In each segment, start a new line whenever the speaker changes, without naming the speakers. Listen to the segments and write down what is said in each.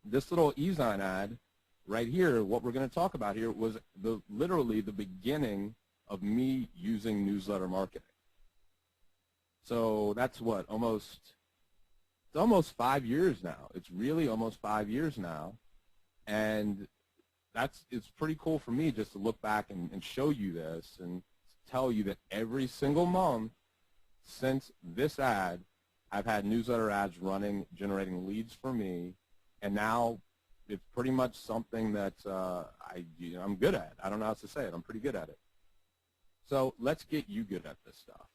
this little e-sign ad right here, what we're going to talk about here, was literally the beginning of me using newsletter marketing. So that's what, it's almost 5 years now. It's really almost 5 years now. And it's pretty cool for me just to look back and show you this and tell you that every single month since this ad, I've had newsletter ads running, generating leads for me, and now it's pretty much something that I'm good at. I don't know how else to say it. I'm pretty good at it. So let's get you good at this stuff.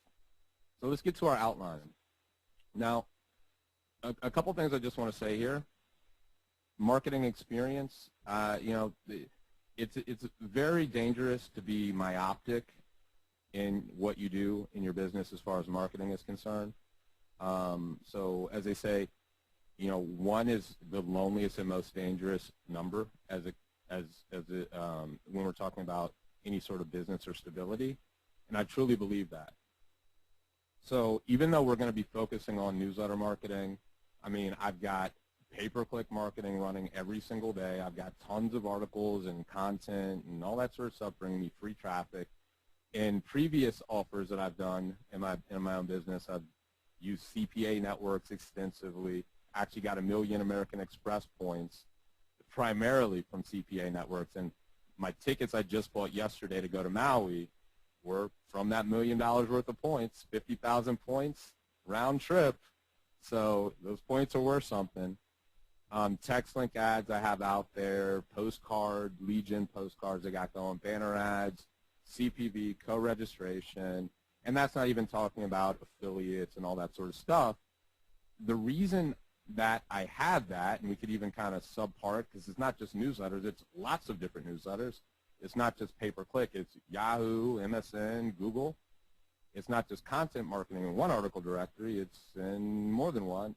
So let's get to our outline. Now, a couple things I just want to say here. Marketing experience, it's very dangerous to be myopic in what you do in your business as far as marketing is concerned. So as they say, one is the loneliest and most dangerous number when we're talking about any sort of business or stability, and I truly believe that. So even though we're going to be focusing on newsletter marketing, I mean, I've got pay-per-click marketing running every single day. I've got tons of articles and content and all that sort of stuff bringing me free traffic. In previous offers that I've done in my own business, I've used CPA networks extensively. Actually got 1 million American Express points primarily from CPA networks. And my tickets I just bought yesterday to go to Maui were from that $1 million worth of points, 50,000 points round trip. So those points are worth something. Text link ads I have out there, postcard, lead gen postcards I got going, banner ads, CPV, co-registration, and that's not even talking about affiliates and all that sort of stuff. The reason that I have that, and we could even kind of subpart, because it's not just newsletters, it's lots of different newsletters. It's not just pay-per-click, it's Yahoo, MSN, Google. It's not just content marketing in one article directory, it's in more than one.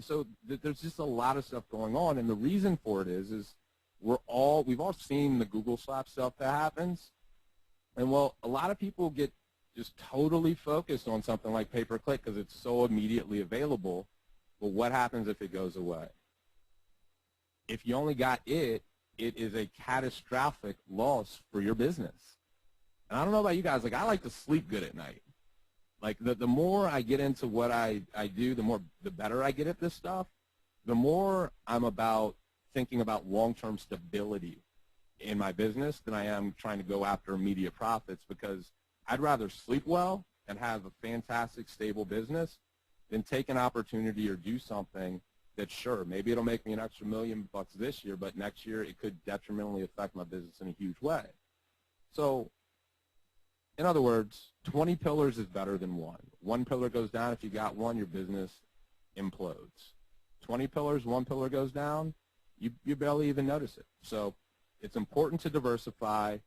So there's just a lot of stuff going on, and the reason for it is we've all seen the Google slap stuff that happens, and well, a lot of people get just totally focused on something like pay-per-click because it's so immediately available. But what happens if it goes away? If you only got it is a catastrophic loss for your business. And I don't know about you guys, like I like to sleep good at night. Like the more I get into what I do, the better I get at this stuff, the more I'm about thinking about long-term stability in my business than I am trying to go after immediate profits, because I'd rather sleep well and have a fantastic, stable business than take an opportunity or do something that, sure, maybe it'll make me an extra $1 million this year, but next year it could detrimentally affect my business in a huge way. So, in other words, 20 pillars is better than one. One pillar goes down. If you got one, your business implodes. 20 pillars, one pillar goes down, you barely even notice it. So it's important to diversify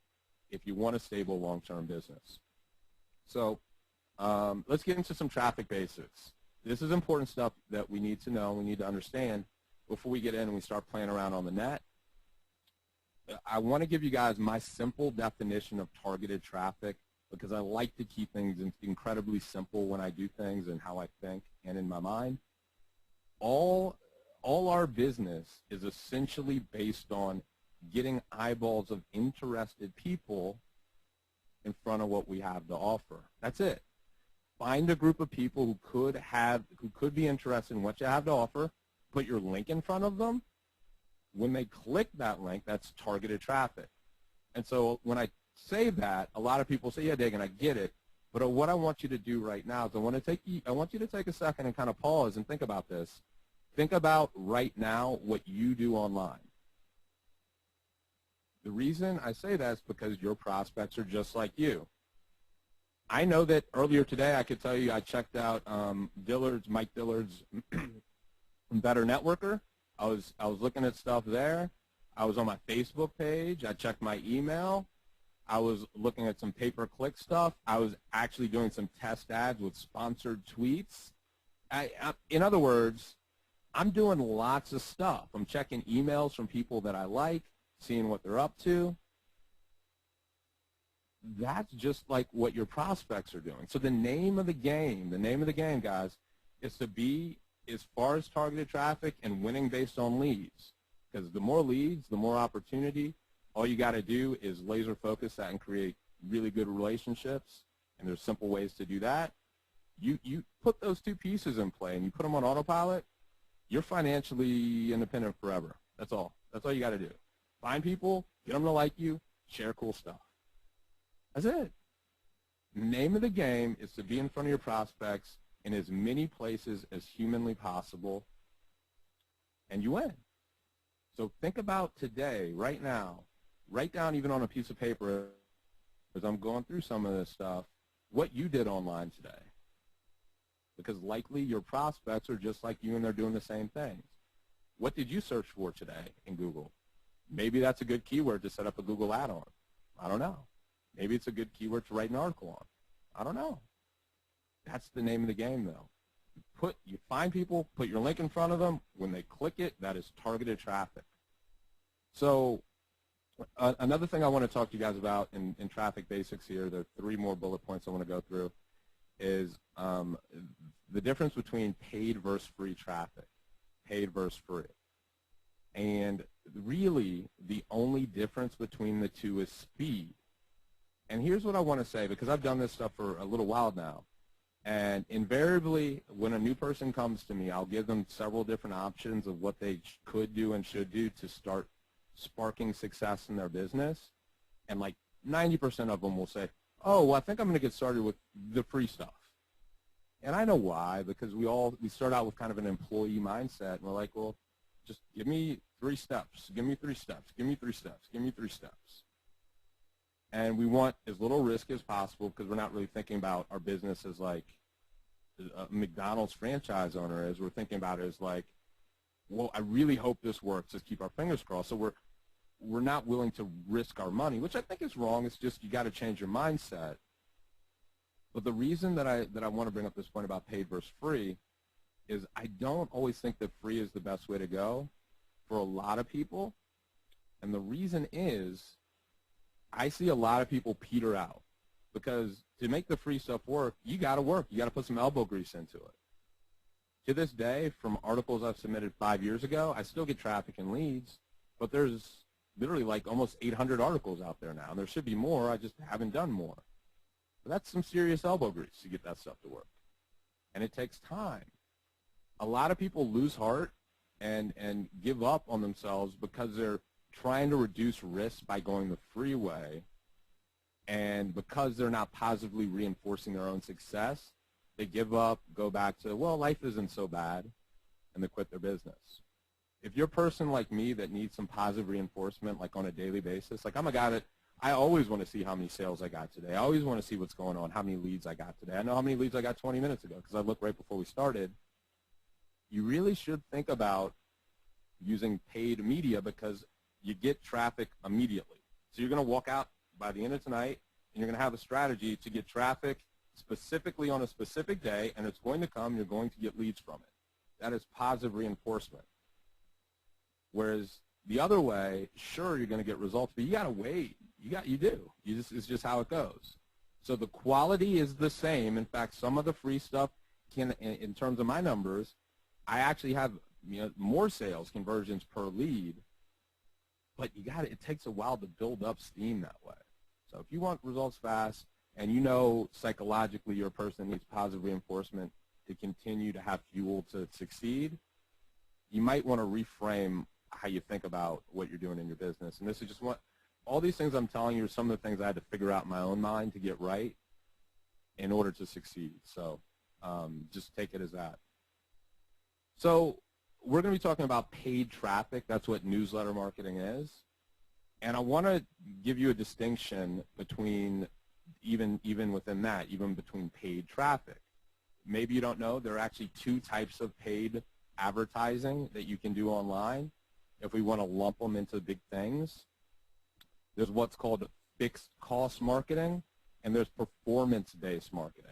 if you want a stable long-term business. So let's get into some traffic basics. This is important stuff that we need to know, we need to understand before we get in and we start playing around on the net. I want to give you guys my simple definition of targeted traffic, because I like to keep things incredibly simple when I do things and how I think and in my mind. All our business is essentially based on getting eyeballs of interested people in front of what we have to offer. That's it. Find a group of people who could be interested in what you have to offer, put your link in front of them. When they click that link, that's targeted traffic. And so when I say that, a lot of people say, yeah, Dagan, I get it. But what I want you to do right now is I want you to take a second and kind of pause and think about this. Think about right now what you do online. The reason I say that is because your prospects are just like you. I know that earlier today I could tell you I checked out Mike Dillard's Better Networker. I was looking at stuff there. I was on my Facebook page. I checked my email. I was looking at some pay-per-click stuff. I was actually doing some test ads with sponsored tweets. In other words, I'm doing lots of stuff. I'm checking emails from people that I like, seeing what they're up to. That's just like what your prospects are doing. So the name of the game, guys, is to be as far as targeted traffic and winning based on leads. because the more leads, the more opportunity. All you got to do is laser focus that and create really good relationships, and there's simple ways to do that. You put those two pieces in play and you put them on autopilot, you're financially independent forever. That's all. That's all you got to do. Find people, get them to like you, share cool stuff. That's it. Name of the game is to be in front of your prospects in as many places as humanly possible, and you win. So think about today, right now, write down even on a piece of paper, as I'm going through some of this stuff, what you did online today. Because likely your prospects are just like you and they're doing the same things. What did you search for today in Google? Maybe that's a good keyword to set up a Google ad on. I don't know. Maybe it's a good keyword to write an article on. I don't know. That's the name of the game, though. You find people, put your link in front of them. When they click it, that is targeted traffic. So another thing I want to talk to you guys about in traffic basics here, there are 3 more bullet points I want to go through, is the difference between paid versus free traffic, paid versus free. And really, the only difference between the two is speed. And here's what I want to say, because I've done this stuff for a little while now. And invariably, when a new person comes to me, I'll give them several different options of what they could do and should do to start sparking success in their business. And like 90% of them will say, oh, well, I think I'm going to get started with the free stuff. And I know why, because we start out with kind of an employee mindset, and we're like, well, just give me 3 steps, give me 3 steps, give me 3 steps, give me 3 steps. And we want as little risk as possible, because we're not really thinking about our business as like a McDonald's franchise owner is. We're thinking about it as like, well, I really hope this works. Let's keep our fingers crossed. So we're not willing to risk our money, which I think is wrong. It's just you got to change your mindset. But the reason that I want to bring up this point about paid versus free is I don't always think that free is the best way to go for a lot of people. And the reason is I see a lot of people peter out, because to make the free stuff work, you got to work. You got to put some elbow grease into it. To this day, from articles I've submitted 5 years ago, I still get traffic and leads, but there's literally like almost 800 articles out there now. And there should be more. I just haven't done more. But that's some serious elbow grease to get that stuff to work. And it takes time. A lot of people lose heart and give up on themselves because they're trying to reduce risk by going the free way. And because they're not positively reinforcing their own success, they give up, go back to, well, life isn't so bad, and they quit their business. If you're a person like me that needs some positive reinforcement, like on a daily basis, like I'm a guy that I always want to see how many sales I got today. I always want to see what's going on, how many leads I got today. I know how many leads I got 20 minutes ago because I looked right before we started. You really should think about using paid media because you get traffic immediately. So you're going to walk out by the end of tonight, and you're going to have a strategy to get traffic specifically on a specific day, and it's going to come. You're going to get leads from it. That is positive reinforcement. Whereas the other way, sure, you're going to get results, but you got to wait. You do. It's just how it goes. So the quality is the same. In fact, some of the free stuff can, in terms of my numbers, I actually have more sales conversions per lead. But it takes a while to build up steam that way. So if you want results fast, and you know psychologically you're a person that needs positive reinforcement to continue to have fuel to succeed, you might want to reframe how you think about what you're doing in your business. And this is just all these things I'm telling you are some of the things I had to figure out in my own mind to get right in order to succeed. So just take it as that. So we're going to be talking about paid traffic. That's what newsletter marketing is. And I want to give you a distinction between even within that, even between paid traffic. Maybe you don't know, there are actually 2 types of paid advertising that you can do online if we want to lump them into big things. There's what's called fixed cost marketing, and there's performance-based marketing.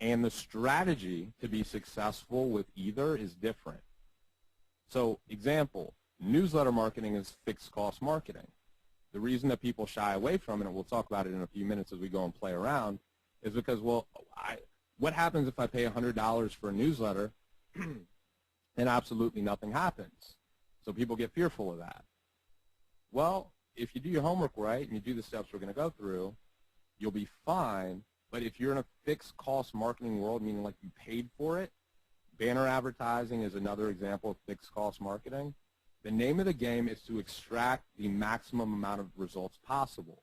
And the strategy to be successful with either is different. So, example, newsletter marketing is fixed cost marketing. The reason that people shy away from it, and we'll talk about it in a few minutes as we go and play around, is because, well, what happens if I pay $100 for a newsletter and absolutely nothing happens? So people get fearful of that. Well, if you do your homework right and you do the steps we're going to go through, you'll be fine. But if you're in a fixed cost marketing world, meaning like you paid for it, banner advertising is another example of fixed cost marketing. The name of the game is to extract the maximum amount of results possible.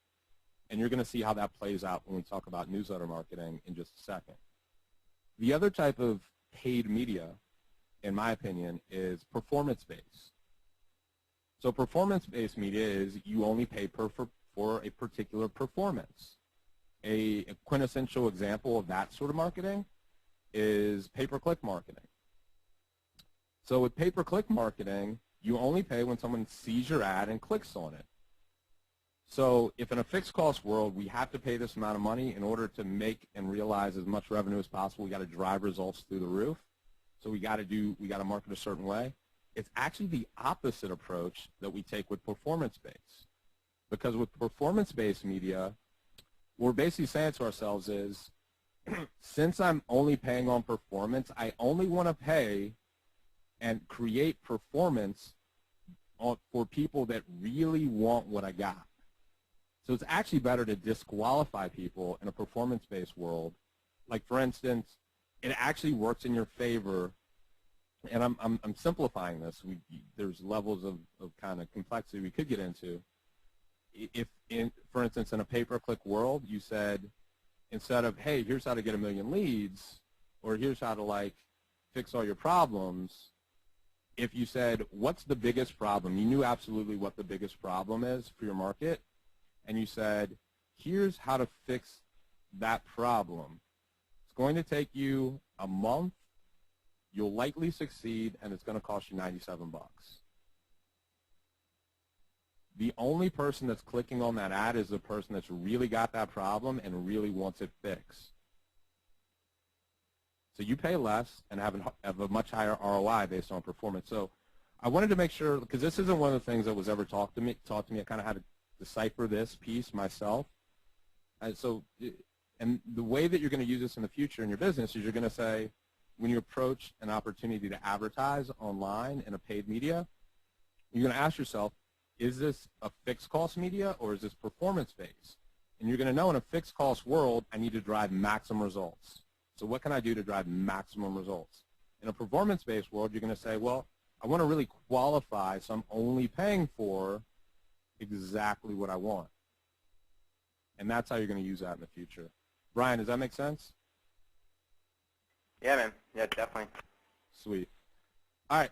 And you're going to see how that plays out when we talk about newsletter marketing in just a second. The other type of paid media, in my opinion, is performance-based. So performance-based media is you only pay for a particular performance. A quintessential example of that sort of marketing is pay-per-click marketing. So with pay-per-click marketing, you only pay when someone sees your ad and clicks on it. So if in a fixed cost world we have to pay this amount of money in order to make and realize as much revenue as possible, we got to drive results through the roof. So we got to market a certain way. It's actually the opposite approach that we take with performance-based. Because with performance-based media, what we're basically saying to ourselves is, since I'm only paying on performance, I only want to pay and create performance for people that really want what I got. So it's actually better to disqualify people in a performance-based world. Like, for instance, it actually works in your favor, and I'm simplifying this. There's levels of kind of complexity we could get into. If, for instance, in a pay-per-click world, you said, instead of, hey, here's how to get 1 million leads, or here's how to, like, fix all your problems, if you said, what's the biggest problem? You knew absolutely what the biggest problem is for your market, and you said, here's how to fix that problem. It's going to take you a month, you'll likely succeed, and it's going to cost you 97 bucks. The only person that's clicking on that ad is the person that's really got that problem and really wants it fixed. So you pay less and have a much higher ROI based on performance. So I wanted to make sure, because this isn't one of the things that was ever taught to me. I kind of had to decipher this piece myself. And the way that you're going to use this in the future in your business is you're going to say, when you approach an opportunity to advertise online in a paid media, you're going to ask yourself, is this a fixed cost media or is this performance based? And you're going to know in a fixed cost world, I need to drive maximum results. So what can I do to drive maximum results? In a performance based world, you're going to say, well, I want to really qualify, so I'm only paying for exactly what I want. And that's how you're going to use that in the future. Brian, does that make sense?
Yeah, man. Yeah, definitely.
Sweet. All right.